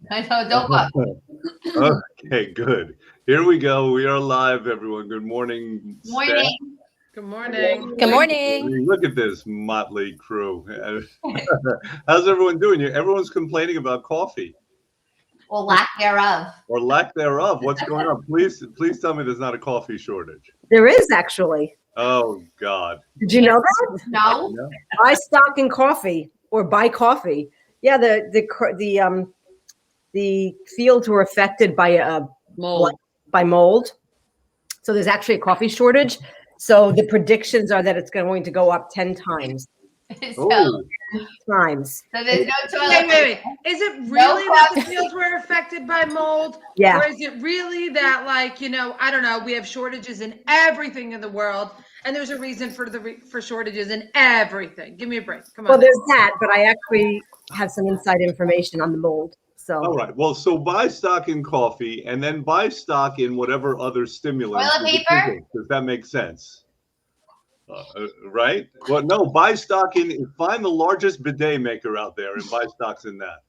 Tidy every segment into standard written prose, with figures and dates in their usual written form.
I know, don't look. Okay, good. Here we go. We are live, everyone. Good morning, Steph. Morning. Good morning. Good morning. Look at this motley crew. How's everyone doing? Everyone's complaining about coffee Well, lack thereof. or lack thereof. What's going on? Please tell me there's not a coffee shortage. There is actually. Oh God. Did you know that? No. No? Buy stock in coffee or buy coffee. Yeah, the fields were affected by mold. So there's actually a coffee shortage. So the predictions are that it's going to go up 10 times. So, Oh, so there's no toilet. Wait. Is it really that the fields were affected by mold? Yeah. Or is it really that, like, I don't know, we have shortages in everything in the world, and there's a reason for shortages in everything? Give me a break. Come on. Well, there's that, but I actually have some inside information on the mold. So all right. Well, so buy stock in coffee and then buy stock in whatever other stimulant. Toilet paper? Does that make sense? Right? Well, no, buy stock find the largest bidet maker out there and buy stocks in that.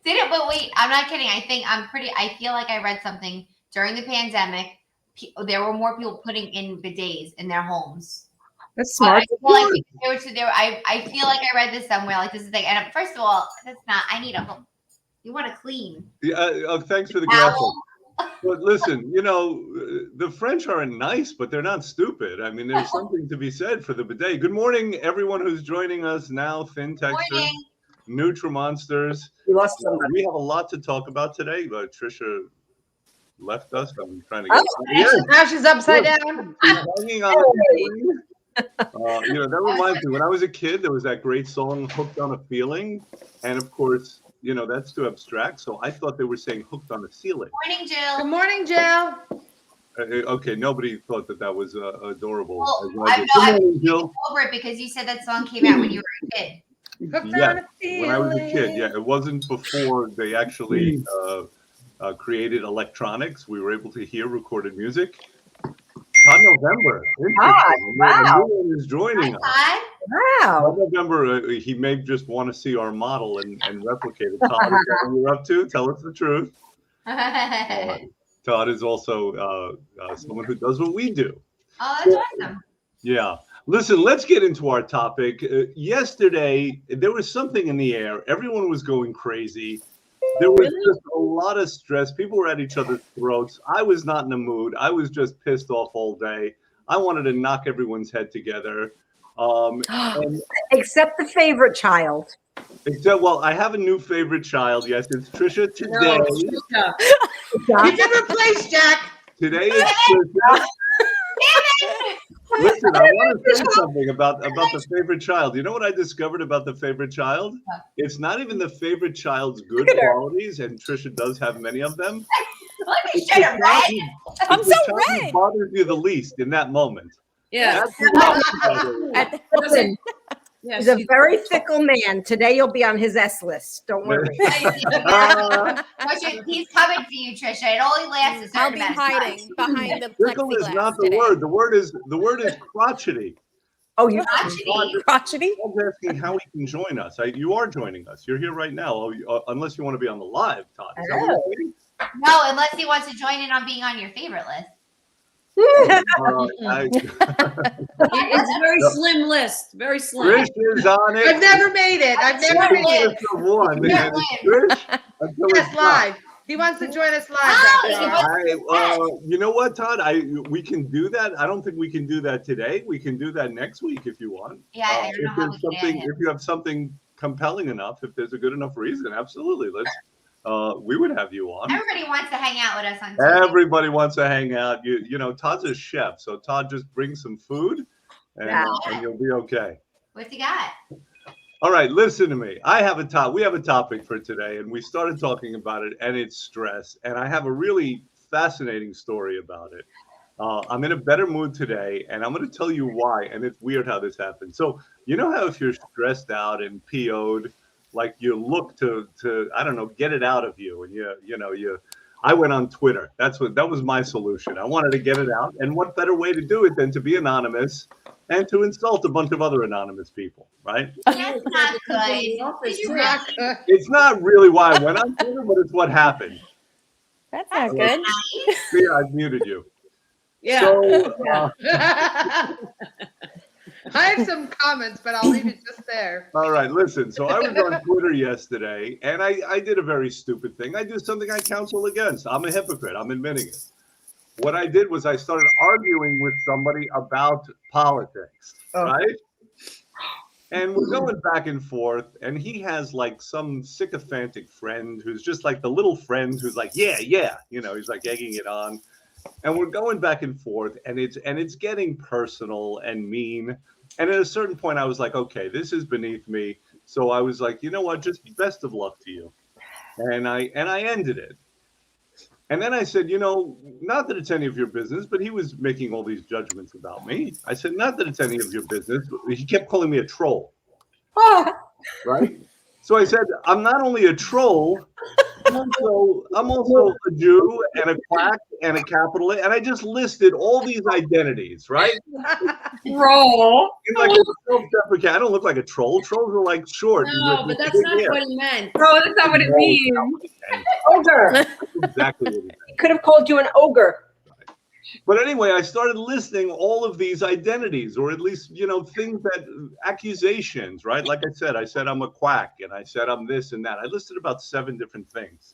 Did it? But wait, I'm not kidding. I feel like I read something during the pandemic. There were more people putting in bidets in their homes. that's smart. I feel like I read this somewhere. Like this is the thing. And first of all, that's not. I need a home. You want to clean. Yeah, thanks for the Towel. graphic. But listen, the French aren't nice, but they're not stupid. I mean, there's something to be said for the bidet. Good morning, everyone who's joining us now. FinTechsters, Morning. Nutrimonsters. You lost somebody. We have a lot to talk about today, but Trisha left us. I'm trying to get Now she's upside down. hanging on. That reminds me, when I was a kid, there was that great song, Hooked on a Feeling. And of course, that's too abstract. So I thought they were saying hooked on a ceiling. Morning, Good Jill. morning, Jill. Okay, nobody thought that was adorable. Well, Good morning, Jill. Over it because you said that song came out when you were a kid. Hooked Yeah, on a feeling. when I was a kid. Yeah, it wasn't before they actually created electronics. We were able to hear recorded music. Todd November. Interesting. Wow. A new one is joining us. Hi. Wow. Todd November, he may just want to see our model and replicate it. Todd, is that what you're up to? Tell us the truth. Todd is also someone who does what we do. Oh, that's awesome. Yeah. Listen, let's get into our topic. Yesterday, there was something in the air. Everyone was going crazy. There was just a lot of stress. People were at each other's throats. I was not in the mood. I was just pissed off all day. I wanted to knock everyone's head together. Except the favorite child. Well, I have a new favorite child. Yes, it's Trisha today. No, Trisha. You've been replaced, Jack. Today is Trisha. Listen, I want to say something about the favorite child. You know what I discovered about the favorite child? It's not even the favorite child's good qualities, and Trisha does have many of them. Let me show you red. I'm It's so the child who red. bothers you the least in that moment. Yeah. Listen, he's a very fickle man. Today you'll be on his S list. Don't worry. He's coming for you, Trisha. It only lasts a I'll certain be amount of hiding time. behind the Fickle is plexiglass not the today. word. The word is crotchety. Oh, you Crotchety? I was asking how he can join us. You are joining us. You're here right now, unless you want to be on the live, Todd. Is that what you're saying? No, unless he wants to join in on being on your favorite list. It's a very slim list. Very slim. Trish is on it. I've never made it. I've never made it. Trish of one. Yeah, Trish, until Yes, it's not. live. He wants to join us live. Oh, You know what, Todd? We can do that. I don't think we can do that today. We can do that next week if you want. Yeah, I don't know how we can add him. If you have something compelling enough, if there's a good enough reason, absolutely. Let's. We would have you on. Everybody wants to hang out with us on Tuesday. Everybody wants to hang out. Todd's a chef, so Todd just brings some food, and you'll be okay. What you got? All right, listen to me. We have a topic for today, and we started talking about it, and it's stress. And I have a really fascinating story about it. I'm in a better mood today, and I'm going to tell you why. And it's weird how this happened. So you know how if you're stressed out and PO'd, like you look to I don't know, get it out of you, and I went on Twitter. That was my solution. I wanted to get it out, and what better way to do it than to be anonymous and to insult a bunch of other anonymous people, right? That's not good. Did you Not really? good. It's not really why I went on Twitter, but it's what happened. That's not good. Yeah, I've muted you. Yeah. So, I have some comments, but I'll leave it just there. all right, listen. So I was on Twitter yesterday, and I did a very stupid thing. I did something I counsel against. I'm a hypocrite. I'm admitting it. What I did was I started arguing with somebody about politics, right? And we're going back and forth, and he has like some sycophantic friend who's just like the little friend who's like, yeah, you know, he's like egging it on. And we're going back and forth, and it's getting personal and mean. And at a certain point, I was like, okay, this is beneath me. So I was like, you know what? Just best of luck to you. And I ended it. And then I said, you know, not that it's any of your business, but he was making all these judgments about me. I said, not that it's any of your business. He kept calling me a troll. Right? So I said, I'm not only a troll, I'm also a Jew and a quack and a capital A. And I just listed all these identities, right? Roll. And like a self-deprecating. I don't look like a troll. Trolls are like short. No, but that's not what he meant. No, that's not what it means. Ogre. That's exactly what he meant. He could have called you an ogre. But anyway, I started listing all of these identities, or at least, you know, things that accusations, right? Like I said I'm a quack, and I said I'm this and that. I listed about 7 different things.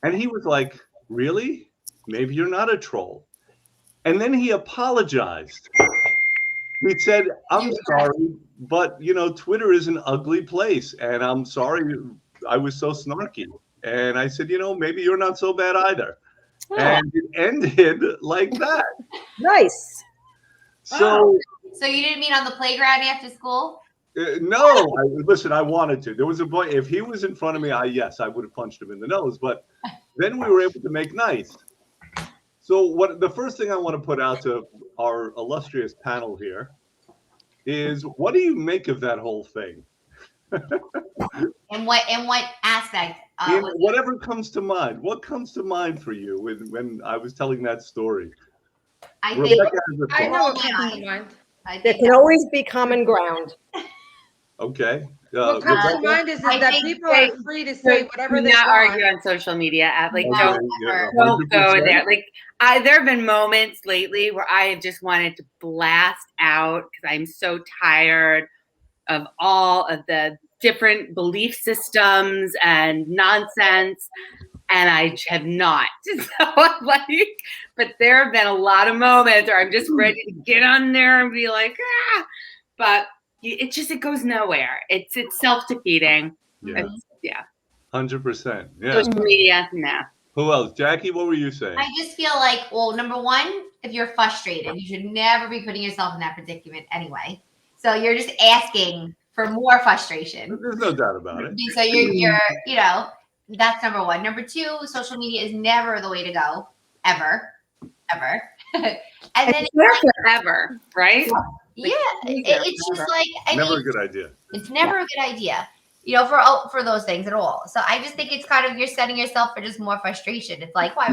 And he was like, really? Maybe you're not a troll. And then he apologized. He said, I'm sorry, but, you know, Twitter is an ugly place, and I'm sorry I was so snarky. And I said, you know, maybe you're not so bad either. And it ended like that. Nice. So, So you didn't meet on the playground after school? no, listen, I wanted to. There was a boy, if he was in front of me, I would have punched him in the nose. But then we were able to make nice. So the first thing I want to put out to our illustrious panel here is, what do you make of that whole thing? In what aspect? Whatever comes to mind. What comes to mind for you when I was telling that story? I think Rebecca has a I thought. know what comes to mind. I There think can always be common ground. Okay. What comes to Rebecca? mind is I that think people are free to say whatever Do they not want. argue on social media. Like, No, Okay, never. don't go 100%. there. Like, there have been moments lately where I have just wanted to blast out because I'm so tired of all of the different belief systems and nonsense, and I have not. So I'm like, but there have been a lot of moments where I'm just ready to get on there and be like, but it goes nowhere. It's self-defeating. Yeah, Yeah. 100%. Yeah. Social media, nah. Who else? Jackie, what were you saying? I just feel like, well, number one, if you're frustrated, you should never be putting yourself in that predicament anyway. So you're just asking for more frustration. There's no doubt about it. So you're you know, that's number one. Number two, social media is never the way to go, ever. And then It's there forever, right? yeah, Never. it's just like I Never mean, a good idea. it's never a good idea, you know, for those things at all. So I just think it's kind of, you're setting yourself for just more frustration. It's like, why are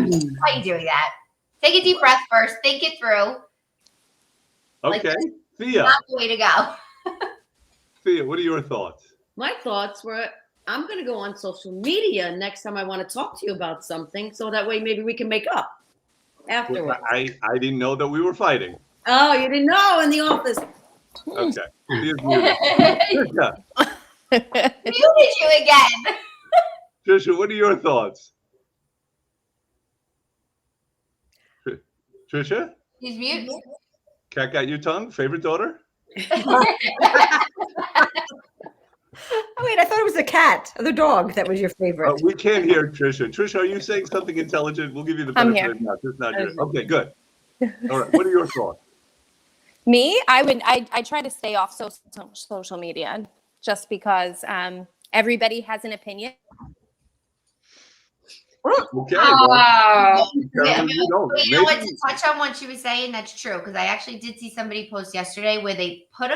you doing that? Take a deep breath first, think it through. Like, Okay. Thea, not the way to go. Thea, what are your thoughts? My thoughts were, I'm going to go on social media next time I want to talk to you about something, so that way maybe we can make up afterwards. I didn't know that we were fighting. Oh, you didn't know in the office. Okay. Thea's muted. Muted Trisha, you again. Trisha, what are your thoughts? Trisha, He's mute. cat got your tongue? Favorite daughter? Oh, wait, I thought it was a cat or the dog that was your favorite. We can't hear Trisha. Trisha, are you saying something intelligent? We'll give you the I'm benefit here. of the doubt. Just not here. Okay, good. All right. What are your thoughts? Me, I try to stay off social media just because everybody has an opinion. Okay. Oh, Apparently you don't. But you know what? Maybe- To touch on what she was saying, that's true. Because I actually did see somebody post yesterday where they put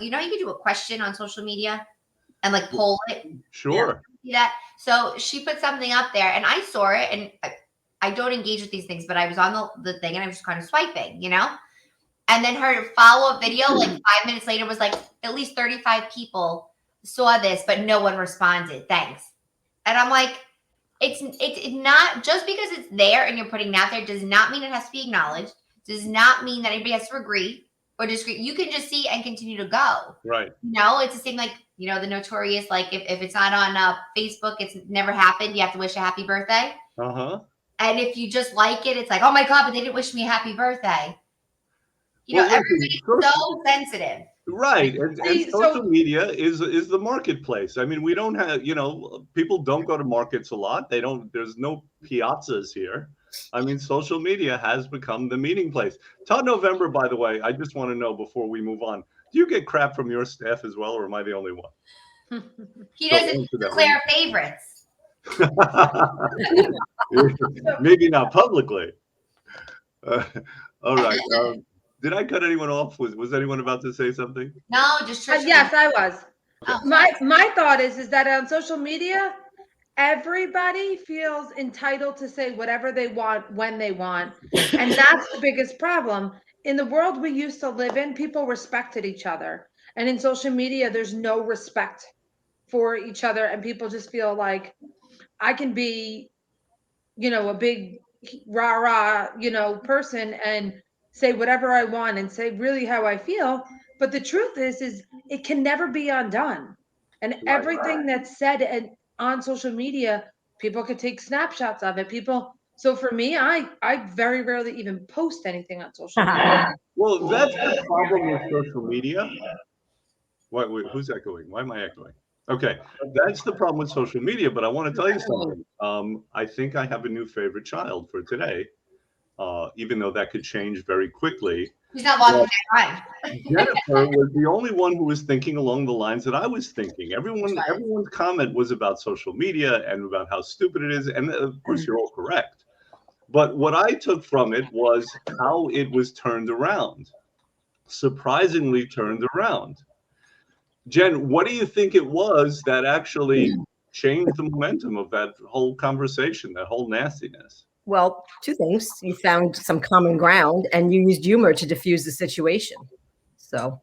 you know, you could do a question on social media and like poll it. Sure. See that? So she put something up there, and I saw it, and I don't engage with these things, but I was on the thing, and I was just kind of swiping, you know. And then her follow-up video, like 5 minutes later, was like, at least 35 people saw this, but no one responded. Thanks. And I'm like, it's not just because it's there and you're putting it out there does not mean it has to be acknowledged. Does not mean that anybody has to agree or disagree. You can just see and continue to go. Right. It's the same, like, the notorious, like, if it's not on Facebook, it's never happened. You have to wish a happy birthday. Uh-huh. And if you just like it, it's like, oh my God, but they didn't wish me a happy birthday. Everybody's so sensitive. Right. And social media is the marketplace. I mean, we don't have, people don't go to markets a lot. There's no piazzas here. I mean, social media has become the meeting place. Todd November, by the way, I just want to know before we move on, do you get crap from your staff as well, or am I the only one? He doesn't declare favorites. Maybe not publicly. All right. Did I cut anyone off? Was anyone about to say something? No, just Trisha. Yes, I was. Oh. My thought is that on social media, everybody feels entitled to say whatever they want when they want, and that's the biggest problem. In the world we used to live in, people respected each other, and in social media, there's no respect for each other, and people just feel like I can be, a big rah-rah, person and say whatever I want and say really how I feel. But the truth is it can never be undone. And everything that's said on social media, people could take snapshots of it. So for me, I very rarely even post anything on social media. Well, that's the problem with social media. Wait, who's echoing? Why am I echoing? Okay, that's the problem with social media. But I want to tell you something. I think I have a new favorite child for today. Even though that could change very quickly. He's not walking that time. Jennifer was the only one who was thinking along the lines that I was thinking. Everyone's comment was about social media and about how stupid it is. And of course, you're all correct. But what I took from it was how it was turned around. Surprisingly turned around. Jen, what do you think it was that actually changed the momentum of that whole conversation, that whole nastiness? Well, two things. You found some common ground and you used humor to diffuse the situation. So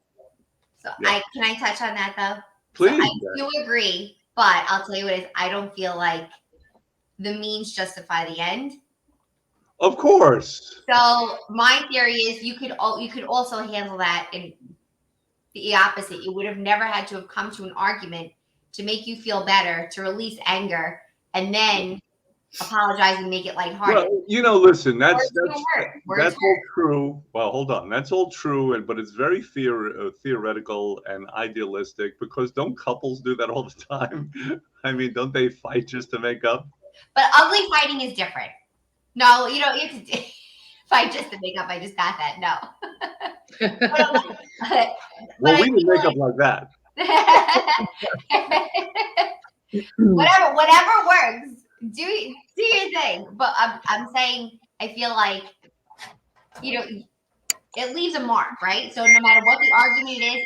Yeah. Can I touch on that though? Please. So I do agree, but I'll tell you what it is. I don't feel like the means justify the end. Of course. So my theory is you could also handle that in the opposite. You would have never had to have come to an argument to make you feel better, to release anger, and then apologize and make it lighthearted. Well, listen, that's Words all true. Well, hold on, that's all true, but it's very theoretical and idealistic, because don't couples do that all the time? I mean, don't they fight just to make up? But ugly fighting is different. No, you don't have to fight just to make up. I just got that. No. Well, we didn't make up like that. whatever works. Do your thing. But I'm saying I feel like it leaves a mark, right? So no matter what the argument is,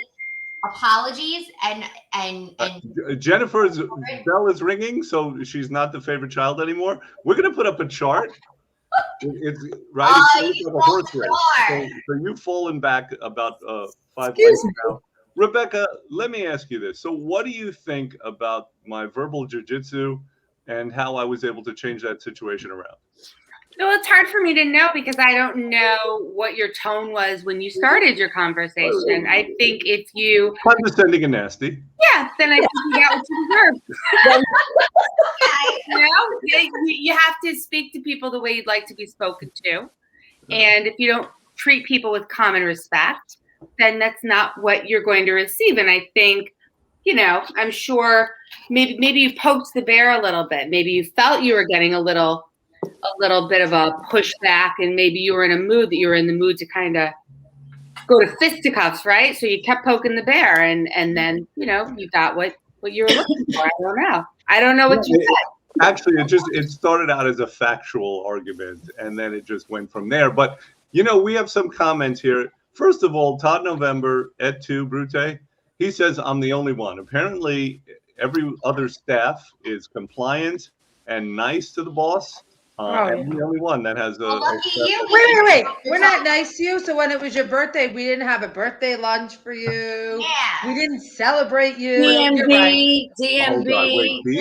apologies and Jennifer's bell is ringing, so she's not the favorite child anymore. We're gonna put up a chart. It's right. It's like a horse race. So you've fallen back about 5 points now. Rebecca, let me ask you this. So what do you think about my verbal jiu-jitsu and how I was able to change that situation around? Well, it's hard for me to know because I don't know what your tone was when you started your conversation. I think if you condescending and nasty. Yeah, then I think you got what you deserve. You have to speak to people the way you'd like to be spoken to. And if you don't treat people with common respect, then that's not what you're going to receive. And I think, I'm sure maybe you poked the bear a little bit. Maybe you felt you were getting a little bit of a pushback, and maybe you were in the mood to kind of go to fisticuffs, right? So you kept poking the bear, and then you got what you were looking for. I don't know what you said. Actually, it started out as a factual argument, and then it just went from there. But we have some comments here. First of all, Todd November et tu, Brute, he says I'm the only one. Apparently, every other staff is compliant and nice to the boss. And the only one that has a. Well, lucky you. Wait. We're not nice to you. So when it was your birthday, we didn't have a birthday lunch for you. Yeah. We didn't celebrate you. You're right. DMB, Oh God, wait, DMB. be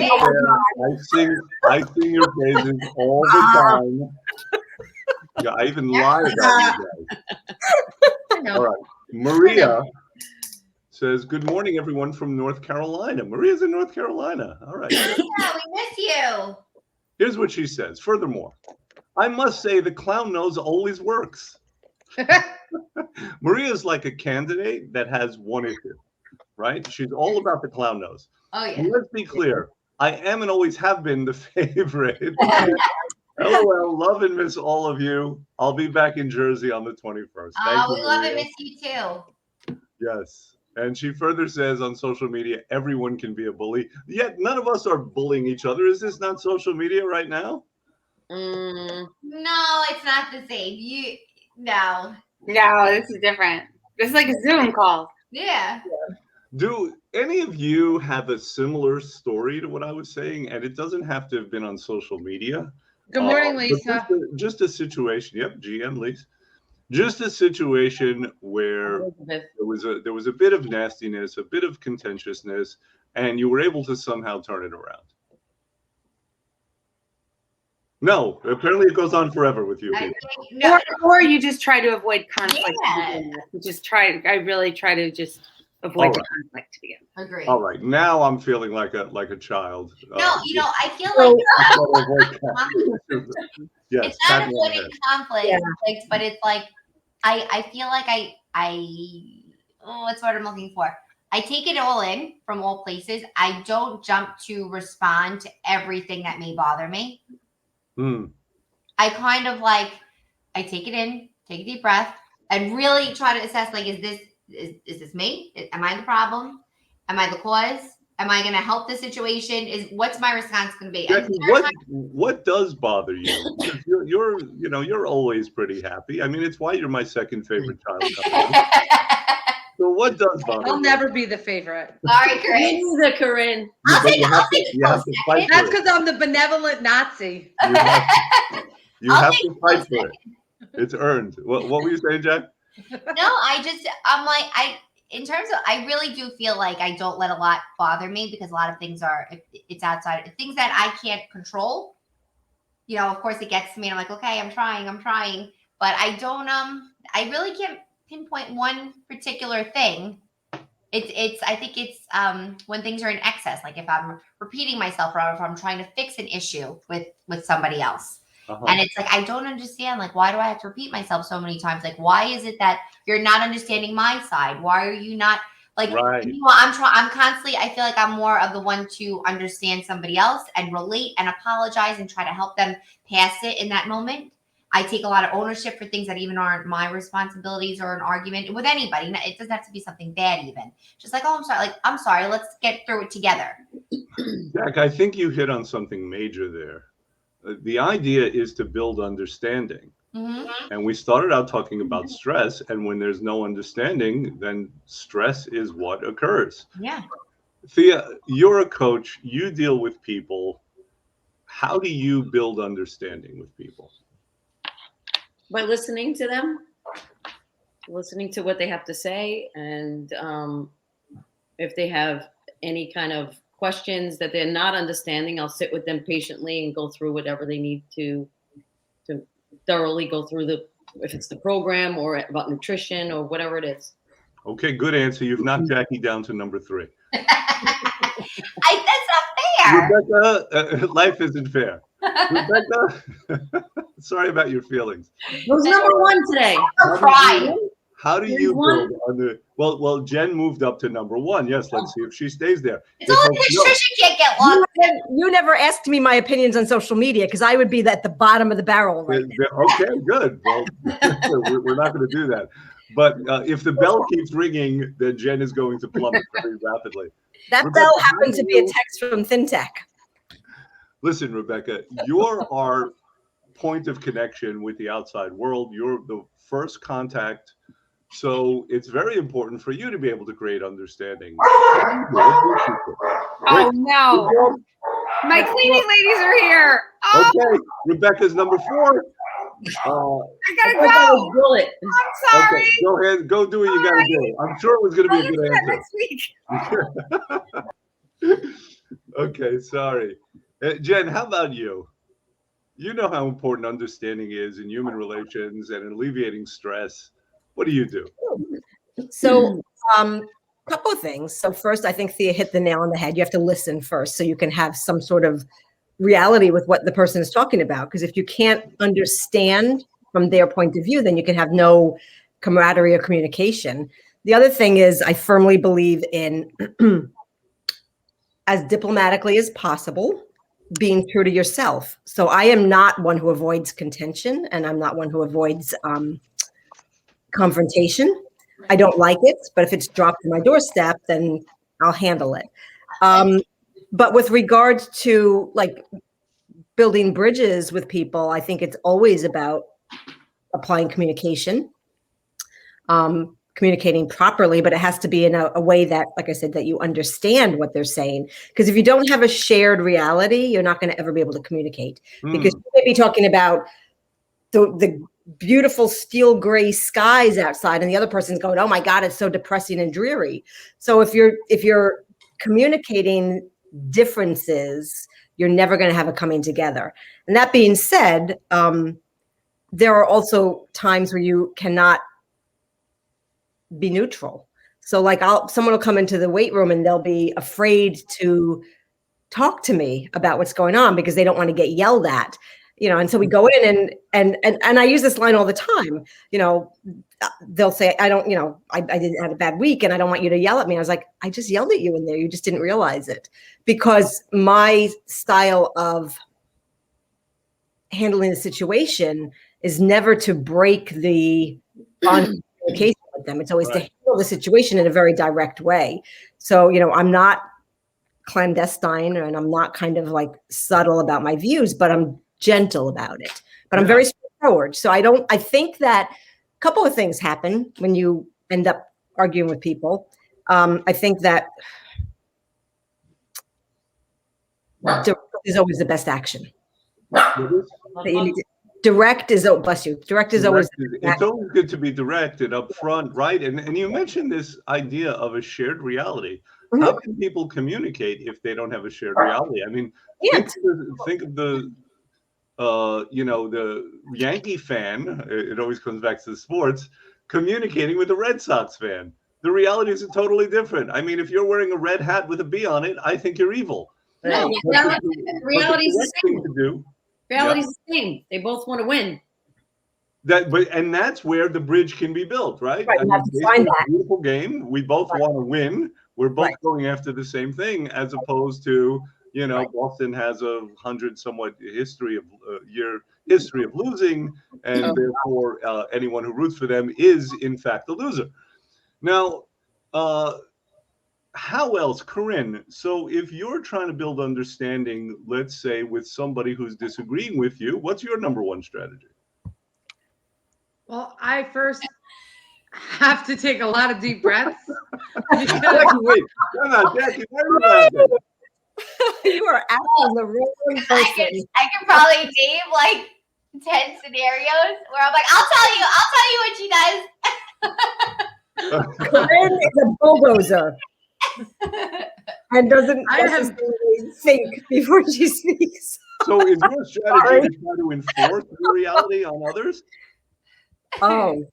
fair. I sing your praises all the time. Yeah, I even lie about you guys. I know. All right. Maria says, "Good morning, everyone from North Carolina." Maria's in North Carolina. All right. Yeah, we miss you. Here's what she says. Furthermore, I must say the clown nose always works. Maria's like a candidate that has one issue, right? She's all about the clown nose. Oh yeah. Let's be clear. I am and always have been the favorite. LOL, love and miss all of you. I'll be back in Jersey on the 21st. Thank We you, love Maria. and miss you too. Yes. And she further says on social media, everyone can be a bully. Yet none of us are bullying each other. Is this not social media right now? Mm. No, it's not the same. No. No, this is different. This is like a Zoom call. Yeah. Do any of you have a similar story to what I was saying? And it doesn't have to have been on social media. Good morning, But Lisa. just a situation. Yep, GM Lisa. Just a situation where there was a bit of nastiness, a bit of contentiousness, and you were able to somehow turn it around. No, apparently it goes on forever with you. I people. think, no, Or you just try to avoid conflict. Yeah. I really try to just avoid the conflict to begin. agree. All right, now I'm feeling like a child. No, I feel like Yes, it's not pat me on the avoiding head. conflict, but it's like I feel like what's what I'm looking for. I take it all in from all places. I don't jump to respond to everything that may bother me. Hmm. I kind of I take it in, take a deep breath, and really try to assess is this me? Am I the problem? Am I the cause? Am I going to help the situation? What's my response going to be? Jackie, what does bother you? You're always pretty happy. I mean, it's why you're my second favorite child. So what does bother I'll you? never be the favorite. Sorry, Chris. Me neither, Corinne. I'll But take you have it. to fight That's for it. because I'm the benevolent Nazi. You I'll have take to fight for it. It's earned. What were you saying, Jack? No, in terms of, I really do feel like I don't let a lot bother me because a lot of things it's outside things that I can't control. Of course it gets to me and I'm like, okay, I'm trying, but I don't, I really can't pinpoint one particular thing. I think it's when things are in excess, like if I'm repeating myself or if I'm trying to fix an issue with somebody else. And it's like, I don't understand, why do I have to repeat myself so many times? Why is it that you're not understanding my side? Why are you not Right. I'm constantly, I feel like I'm more of the one to understand somebody else and relate and apologize and try to help them pass it in that moment. I take a lot of ownership for things that even aren't my responsibilities or an argument with anybody. It doesn't have to be something bad even. Just oh, I'm sorry. Let's get through it together. Jack, I think you hit on something major there. The idea is to build understanding. Mm-hmm. And we started out talking about stress. And when there's no understanding, then stress is what occurs. Yeah. Thea, you're a coach. You deal with people. How do you build understanding with people? By listening to them, listening to what they have to say, and if they have any kind of questions that they're not understanding, I'll sit with them patiently and go through whatever they need to thoroughly go through if it's the program or about nutrition or whatever it is. Okay, good answer. You've knocked Jackie down to number 3. That's not fair. Rebecca, life isn't fair. Rebecca, sorry about your feelings. Who's number 1 today? I'm crying. How do you build under? Well, Jen moved up to number 1. Yes, let's see if she stays there. It's only because Trisha can't get lost. You never asked me my opinions on social media because I would be at the bottom of the barrel. Right now. Okay, good. Well, we're not going to do that. But if the bell keeps ringing, then Jen is going to plummet very rapidly. That Rebecca, bell happened to be a text from FinTech. Listen, Rebecca, you're our point of connection with the outside world. You're the first contact. So it's very important for you to be able to create understanding. Oh no. My cleaning ladies are here. Oh, Okay, Rebecca's number 4. I gotta I thought that go. was Bullet. I'm sorry. Okay, go ahead, go do what you gotta do. I'm sure it was gonna be a I'll good listen to that answer. next week. Okay, sorry. Jen, how about you? You know how important understanding is in human relations and in alleviating stress. What do you do? So, couple of things. So first, I think Thea hit the nail on the head. You have to listen first so you can have some sort of reality with what the person is talking about. Because if you can't understand from their point of view, then you can have no camaraderie or communication. The other thing is I firmly believe in as diplomatically as possible, being true to yourself. So I am not one who avoids contention, and I'm not one who avoids confrontation. I don't like it, but if it's dropped to my doorstep, then I'll handle it. But with regard to like building bridges with people, I think it's always about applying communication, communicating properly, but it has to be in a way that, like I said, that you understand what they're saying. Because if you don't have a shared reality, you're not going to ever be able to communicate. Because you may be talking about the beautiful steel gray skies outside, and the other person's going, "Oh my God, it's so depressing and dreary." So if you're communicating differences, you're never going to have a coming together. And that being said, there are also times where you cannot be neutral. So like someone will come into the weight room and they'll be afraid to talk to me about what's going on because they don't want to get yelled at, and so we go in and I use this line all the time, they'll say, I didn't have a bad week and I don't want you to yell at me. I was like, I just yelled at you in there. You just didn't realize it, because my style of handling the situation is never to break the communication with them. It's always to handle the situation in a very direct way. So, I'm not clandestine and I'm not kind of like subtle about my views, but I'm gentle about it. But I'm very straightforward. So I think that a couple of things happen when you end up arguing with people. I think that direct is always the best action. Direct is, oh, bless you. Direct is always. It's always good to be direct and upfront, right? And you mentioned this idea of a shared reality. Mm-hmm. How can people communicate if they don't have a shared reality? I mean, think of the the Yankee fan. It always comes back to the sports, communicating with the Red Sox fan. The realities are totally different. I mean, if you're wearing a red hat with a B on it, I think you're evil. No, reality's the same. Reality's the same. They both want to win. And that's where the bridge can be built, right? Right, you have to find that. Beautiful game. We both want to win. We're both going after the same thing, as opposed to, Boston has 100 somewhat year history of losing, and therefore anyone who roots for them is in fact a loser. Now, how else, Corinne? So if you're trying to build understanding, let's say with somebody who's disagreeing with you, what's your number one strategy? Well, I first have to take a lot of deep breaths. Wait, come on, Jackie, you are asking the wrong person. I can probably name like 10 scenarios where I'm like, I'll tell you what she does. Corinne is a bulldozer and doesn't necessarily think before she speaks. So is your strategy to try to enforce your reality on others? Oh.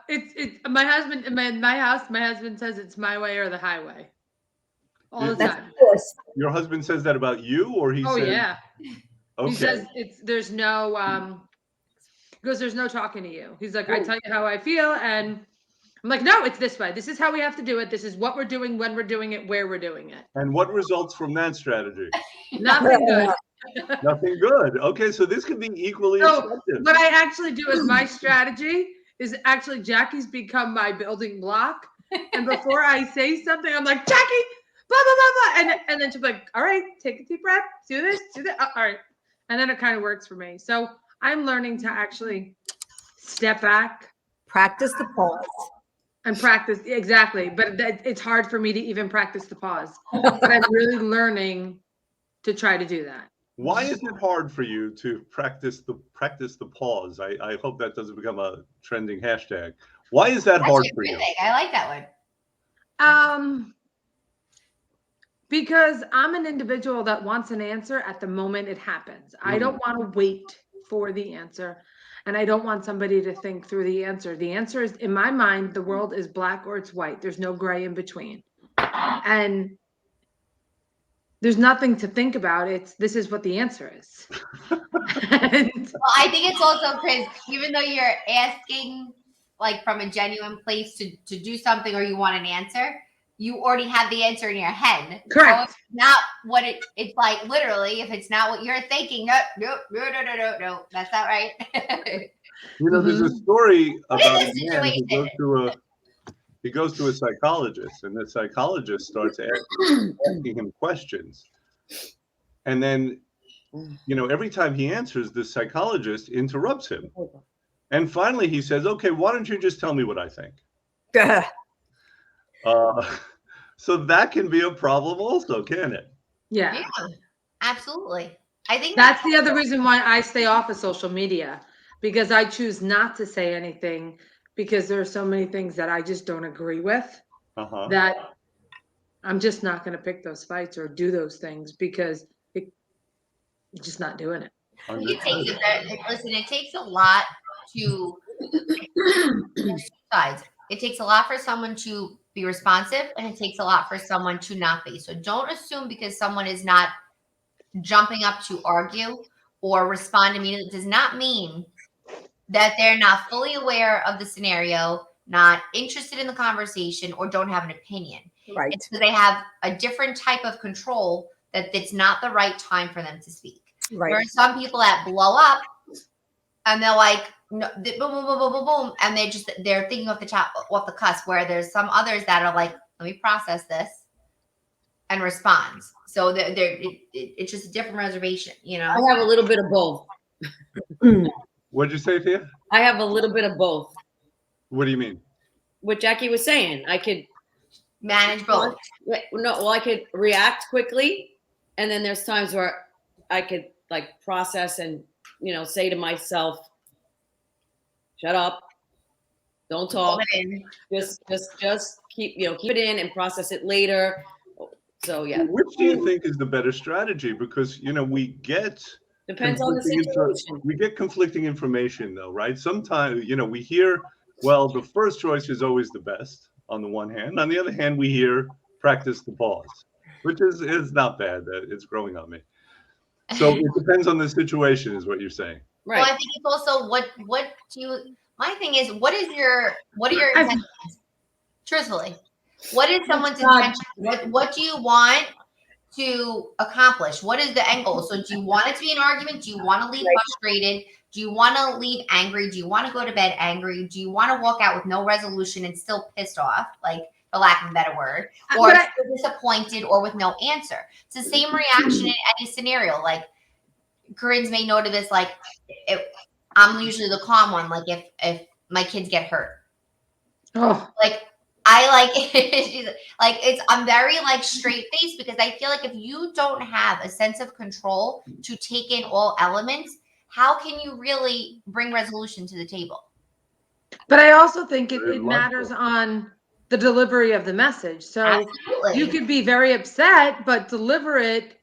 It's my husband in my house. My husband says it's my way or the highway. All the time. Your husband says that about you, or he says? Oh yeah. Okay. He says there's no he goes, there's no talking to you. He's like, I tell you how I feel, and I'm like, no, it's this way. This is how we have to do it. This is what we're doing, when we're doing it, where we're doing it. And what results from that strategy? Nothing good. Nothing good. Okay, so this could be equally effective. What I actually do is my strategy is actually Jackie's become my building block. And before I say something, I'm like, Jackie, blah, blah, blah, blah. And then she'll be like, all right, take a deep breath, do this, do that. All right. And then it kind of works for me. So I'm learning to actually step back. Practice the pause. And practice, exactly. But it's hard for me to even practice the pause. But I'm really learning to try to do that. Why is it hard for you to practice the pause? I hope that doesn't become a trending hashtag. Why is that hard for you? I like that one. Because I'm an individual that wants an answer at the moment it happens. I don't want to wait for the answer, and I don't want somebody to think through the answer. The answer is, in my mind, the world is black or it's white. There's no gray in between. And there's nothing to think about. This is what the answer is. Well, I think it's also because even though you're asking like from a genuine place to do something or you want an answer, you already have the answer in your head. Correct. So it's not what it's like literally. If it's not what you're thinking, no, that's not right. There's a story What about is a the man who situation? goes to a psychologist, and the psychologist starts asking him questions. And then, every time he answers, the psychologist interrupts him. And finally he says, okay, why don't you just tell me what I think? So that can be a problem also, can it? Yeah. Yeah, absolutely. I think That's the other reason why I stay off of social media, because I choose not to say anything, because there are so many things that I just don't agree with, that I'm just not going to pick those fights or do those things, because I'm just not doing it. It takes a lot to sides. It takes a lot for someone to be responsive, and it takes a lot for someone to not be. So don't assume because someone is not jumping up to argue or respond immediately does not mean that they're not fully aware of the scenario, not interested in the conversation, or don't have an opinion. Right. It's because they have a different type of control that it's not the right time for them to speak. Right. There are some people that blow up and they're like, no, boom, boom, boom, boom, boom, boom, and they're thinking off the cusp. Where there's some others that are like, let me process this and respond. So it's just a different reservation, I have a little bit of both. What'd you say, Thea? I have a little bit of both. What do you mean? What Jackie was saying, I could manage both. I could react quickly, and then there's times where I could like process and say to myself, shut up, don't talk, just keep keep it in and process it later. So yeah. Which do you think is the better strategy? Because we get depends on the situation. We get conflicting information though, right? Sometimes we hear, well, the first choice is always the best on the one hand. On the other hand, we hear practice the pause, which is not bad. It's growing on me. So it depends on the situation, is what you're saying. Right. Well, I think it's also my thing is, what are your intentions? Truthfully, what is someone's intention? What do you want to accomplish? What is the end goal? So do you want it to be an argument? Do you want to leave frustrated? Do you want to leave angry? Do you want to go to bed angry? Do you want to walk out with no resolution and still pissed off, like, for lack of a better word, or disappointed or with no answer? It's the same reaction in any scenario. Like, Corinne's made note of this. Like, I'm usually the calm one. Like, if my kids get hurt, like, I I'm very like straight faced, because I feel like if you don't have a sense of control to take in all elements, how can you really bring resolution to the table? But I also think it matters on the delivery of the message. So Absolutely. You could be very upset, but deliver it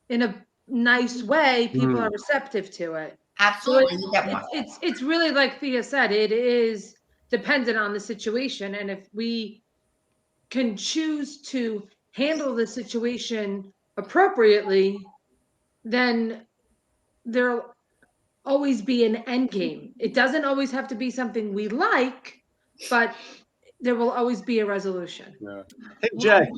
in a nice way. People are receptive to it. Absolutely. So it's really like Thea said, it is dependent on the situation. And if we can choose to handle the situation appropriately, then there'll always be an end game. It doesn't always have to be something we like, but there will always be a resolution. Yeah. Hey, Jack,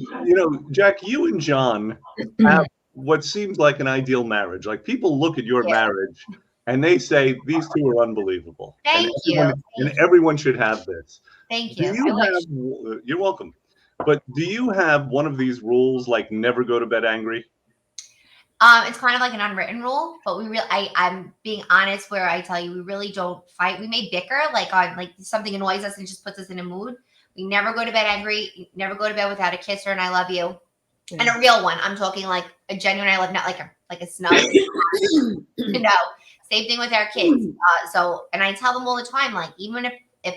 Jack, you and John have what seems like an ideal marriage. Like, people look at your marriage and they say, these two are unbelievable. Thank you. And everyone should have this. Thank you. You're welcome. But do you have one of these rules, like never go to bed angry? It's kind of like an unwritten rule, but I'm being honest where I tell you, we really don't fight. We may bicker like on like something annoys us and just puts us in a mood. We never go to bed angry, never go to bed without a kiss or an I love you. and a real one. I'm talking like a genuine I love, not like a snub. Same thing with our kids. And I tell them all the time, like, even if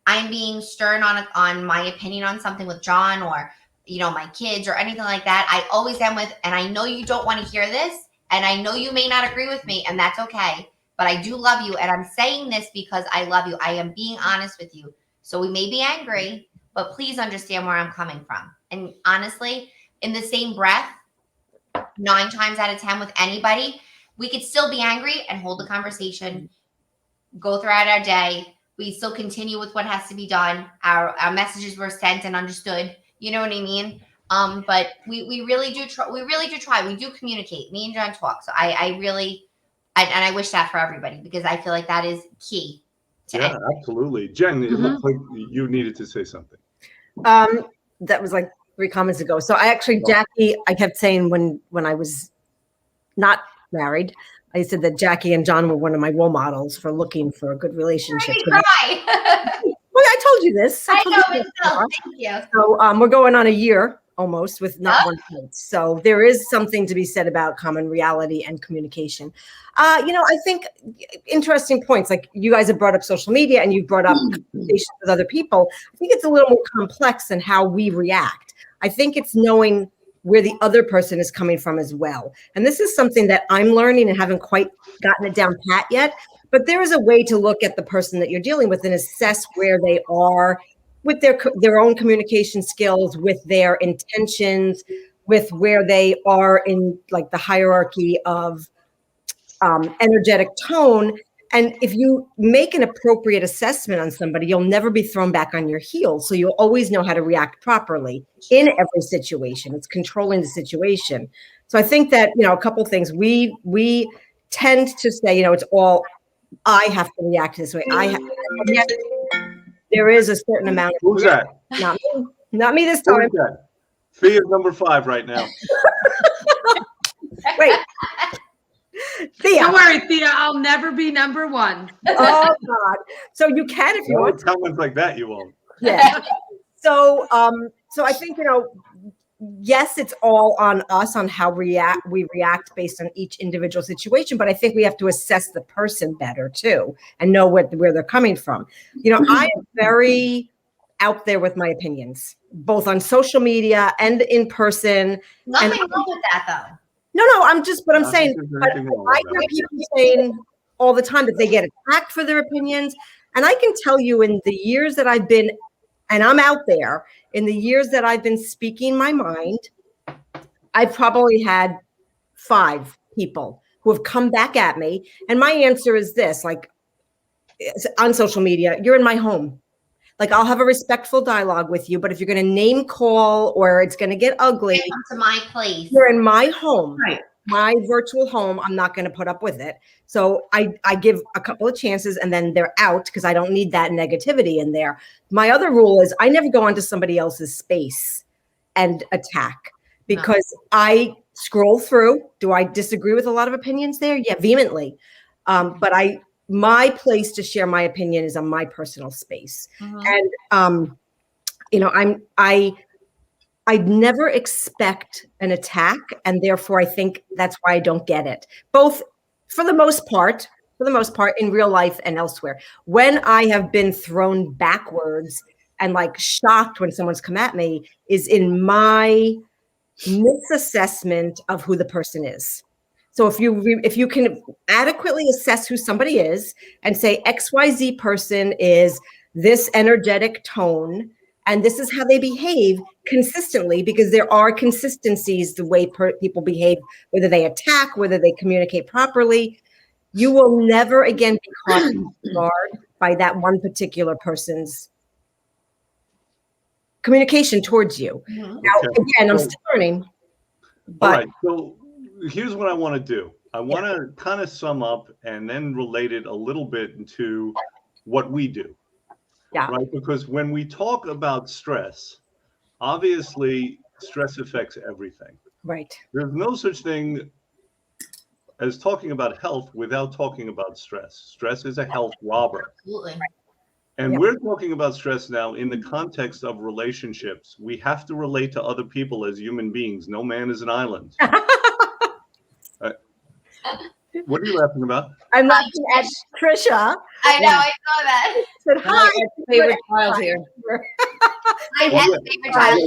I'm being stern on my opinion on something with John or, my kids or anything like that, I always am with, and I know you don't want to hear this, and I know you may not agree with me, and that's okay, but I do love you, and I'm saying this because I love you. I am being honest with you. So we may be angry, but please understand where I'm coming from. And honestly, in the same breath, 9 times out of 10 with anybody, we could still be angry and hold the conversation, go throughout our day. We still continue with what has to be done. Our messages were sent and understood. You know what I mean? But we really do try. We do communicate. Me and John talk. So I wish that for everybody, because I feel like that is key. Yeah, absolutely. Jen, it looks like you needed to say something. That was like 3 comments ago. So Jackie, I kept saying when I was not married, I said that Jackie and John were one of my role models for looking for a good relationship. Cry. Well, I told you this. I know, but still, thank you. So we're going on a year almost with not one kid. So there is something to be said about common reality and communication. I think interesting points, like you guys have brought up social media and you brought up conversations with other people. I think it's a little more complex than how we react. I think it's knowing where the other person is coming from as well. And this is something that I'm learning and haven't quite gotten it down pat yet. But there is a way to look at the person that you're dealing with and assess where they are with their own communication skills, with their intentions, with where they are in like the hierarchy of energetic tone. And if you make an appropriate assessment on somebody, you'll never be thrown back on your heels. So you'll always know how to react properly in every situation. It's controlling the situation. So I think that, a couple things, we tend to say, it's all, I have to react this way. There is a certain amount. Who's that? Not me this time. Fee is number 5 right now. Wait. Thea. Don't worry, Thea. I'll never be number 1. Oh God! So you can if you want. Comments like that, you won't. Yeah. So I think yes, it's all on us on how we react based on each individual situation. But I think we have to assess the person better too and know where they're coming from. I am very out there with my opinions, both on social media and in person. Nothing wrong with that, though. No, I'm saying, but I hear people saying all the time that they get attacked for their opinions. And I can tell you in the years that I've been, and I'm out there, in the years that I've been speaking my mind, I've probably had 5 people who have come back at me. And my answer is this, like on social media, you're in my home. Like I'll have a respectful dialogue with you, but if you're going to name call or it's going to get ugly, come to my place. You're in my home, Right. My virtual home. I'm not going to put up with it. So I give a couple of chances and then they're out because I don't need that negativity in there. My other rule is I never go onto somebody else's space and attack because I scroll through. Do I disagree with a lot of opinions there? Yeah, vehemently. But my place to share my opinion is on my personal space. And, I never expect an attack. And therefore I think that's why I don't get it. Both for the most part in real life and elsewhere. When I have been thrown backwards and like shocked when someone's come at me is in my misassessment of who the person is. So if you can adequately assess who somebody is and say XYZ person is this energetic tone and this is how they behave consistently, because there are consistencies the way people behave, whether they attack, whether they communicate properly, you will never again be caught off guard by that one particular person's communication towards you. Now, again, I'm still learning. But all right, so here's what I want to do. I want to kind of sum up and then relate it a little bit into what we do. Yeah. Right. Because when we talk about stress, obviously stress affects everything. Right. There's no such thing as talking about health without talking about stress. Stress is a health robber. Absolutely. And Yep. we're talking about stress now in the context of relationships. We have to relate to other people as human beings. No man is an island. What are you laughing about? I'm laughing at Trisha. I know, I saw that. Said, Hi, hi. favorite child here. I Well, had yeah. the favorite child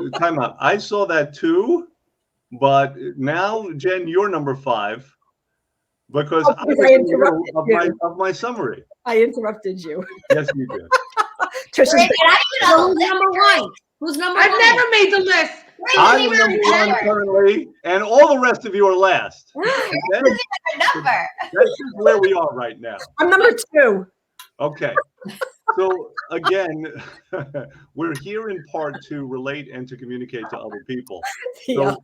Wait, time out. I saw that too, but now, Jen, you're number 5 because Oh, I because was I in the middle interrupted of my summary. I interrupted you. Yes, you did. Trisha's You're not even on the Who's list. number one? Who's number I've one? never made the list. I'm number 1 currently, and all the rest of you are last. Okay? A number. That's just where we are right now. I'm number 2. Okay. So again, we're here in part to relate and to communicate to other people. So Yeah.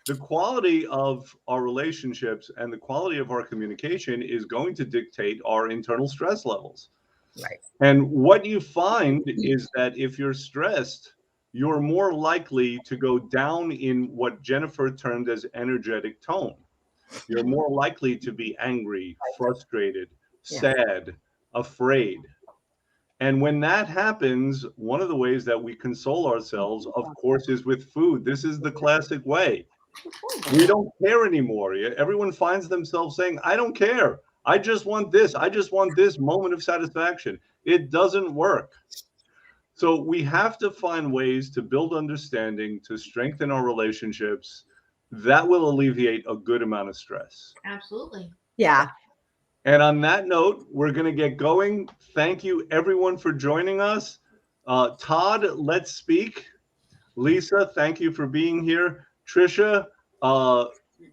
the quality of our relationships and the quality of our communication is going to dictate our internal stress levels. Right. And what you find is that if you're stressed, you're more likely to go down in what Jennifer termed as energetic tone. You're more likely to be angry, frustrated, sad, afraid. And when that happens, one of the ways that we console ourselves, of course, is with food. This is the classic way. We don't care anymore. Everyone finds themselves saying, I don't care. I just want this. I just want this moment of satisfaction. It doesn't work. So we have to find ways to build understanding, to strengthen our relationships. That will alleviate a good amount of stress. Absolutely. Yeah. And on that note, we're going to get going. Thank you, everyone, for joining us. Todd, let's speak. Lisa, thank you for being here. Trisha,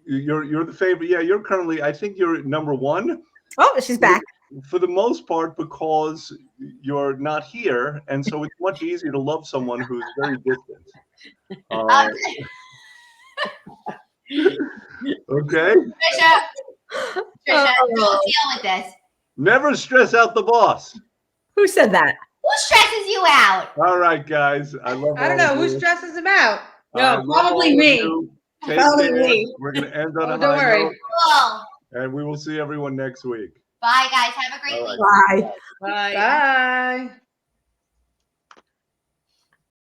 you're the favorite. Yeah, you're currently, I think you're number 1. Oh, she's back. For the most part, because you're not here. And so it's much easier to love someone who's very distant. Okay. Trisha, don't deal with this. Never stress out the boss. Who said that? Who stresses you out? All right, guys. I love I don't all know of who you. stresses him out. No, I love probably all of me. you. Take Probably care. me. We're going to end on Oh, a don't high worry. note, Cool. and we will see everyone next week. Bye, guys. Have a great All right. week. Bye. Bye. Bye.